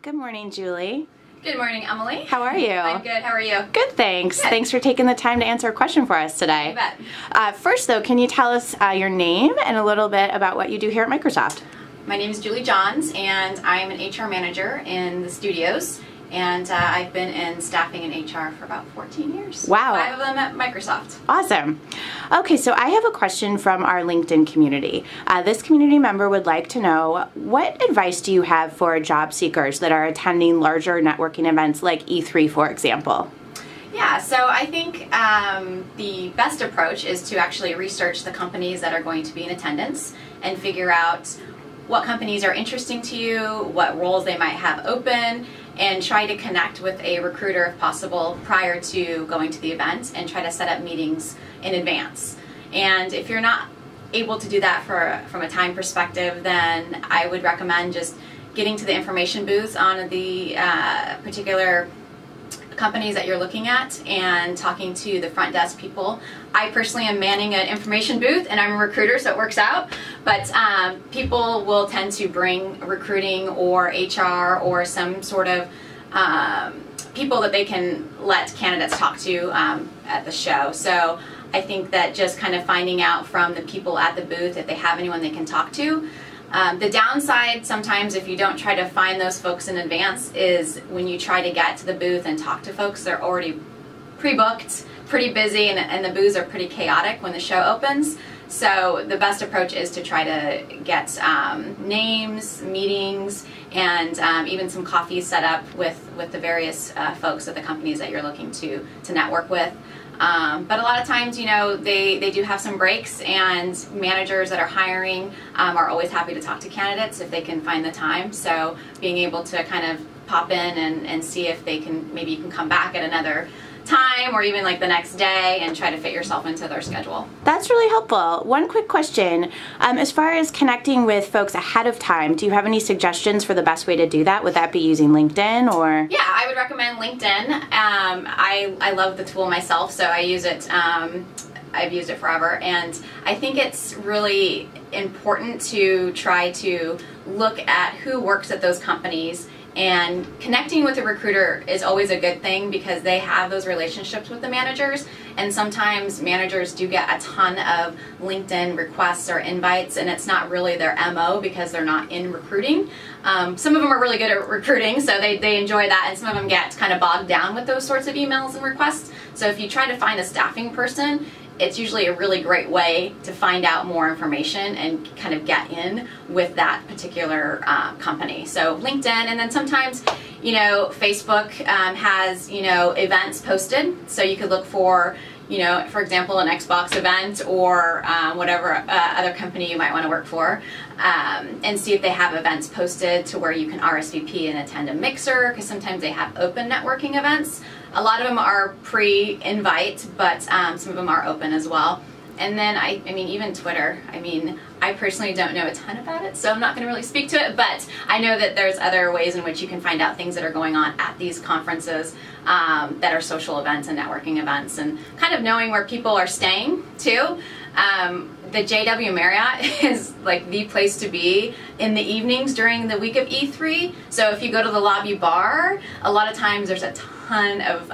Good morning, Julie. Good morning, Emily. How are you? I'm good. How are you? Good, thanks. Good. Thanks for taking the time to answer a question for us today. You bet. First, though, can you tell us your name and a little bit about what you do here at Microsoft? My name is Julie Johns, and I'm an HR manager in the studios. And I've been in staffing and HR for about 14 years. Wow. 5 of them at Microsoft. Awesome. Okay, so I have a question from our LinkedIn community. This community member would like to know, what advice do you have for job seekers that are attending larger networking events like E3, for example? Yeah, so I think the best approach is to actually research the companies that are going to be in attendance and figure out what companies are interesting to you, what roles they might have open, and try to connect with a recruiter if possible prior to going to the event and try to set up meetings in advance. And if you're not able to do that from a time perspective, then I would recommend just getting to the information booths on the particular companies that you're looking at and talking to the front desk people. I personally am manning an information booth, and I'm a recruiter, so it works out. But people will tend to bring recruiting or HR or some sort of people that they can let candidates talk to at the show. So I think that just kind of finding out from the people at the booth if they have anyone they can talk to. The downside sometimes if you don't try to find those folks in advance is when you try to get to the booth and talk to folks, they're already pre-booked, pretty busy, and the booths are pretty chaotic when the show opens. So the best approach is to try to get names, meetings, and even some coffee set up with the various folks at the companies that you're looking to network with. But a lot of times, you know, they do have some breaks, and managers that are hiring are always happy to talk to candidates if they can find the time. So being able to kind of pop in and see if they can, maybe you can come back at another time or even like the next day and try to fit yourself into their schedule. That's really helpful. One quick question. As far as connecting with folks ahead of time, do you have any suggestions for the best way to do that? Would that be using LinkedIn or? Yeah, I would recommend LinkedIn. I love the tool myself, so I use it. I've used it forever, and I think it's really important to try to look at who works at those companies. And connecting with a recruiter is always a good thing because they have those relationships with the managers, and sometimes managers do get a ton of LinkedIn requests or invites, and it's not really their MO because they're not in recruiting. Some of them are really good at recruiting, so they enjoy that, and some of them get kind of bogged down with those sorts of emails and requests. So if you try to find a staffing person, it's usually a really great way to find out more information and kind of get in with that particular company. So LinkedIn, and then sometimes, you know, Facebook has, you know, events posted. So you could look for, you know, for example, an Xbox event or whatever other company you might want to work for, and see if they have events posted to where you can RSVP and attend a mixer, because sometimes they have open networking events. A lot of them are pre-invite, but some of them are open as well. And then, I mean, even Twitter. I mean, I personally don't know a ton about it, so I'm not going to really speak to it, but I know that there's other ways in which you can find out things that are going on at these conferences that are social events and networking events, and kind of knowing where people are staying, too. The JW Marriott is like the place to be in the evenings during the week of E3. So if you go to the lobby bar, a lot of times there's a ton of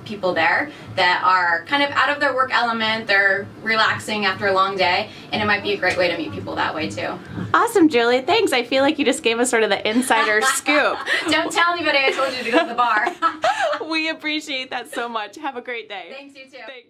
people there that are kind of out of their work element. They're relaxing after a long day, and it might be a great way to meet people that way too. Awesome, Julie. Thanks. I feel like you just gave us sort of the insider scoop. Don't tell anybody I told you to go to the bar. We appreciate that so much. Have a great day. Thanks, you too. Thanks.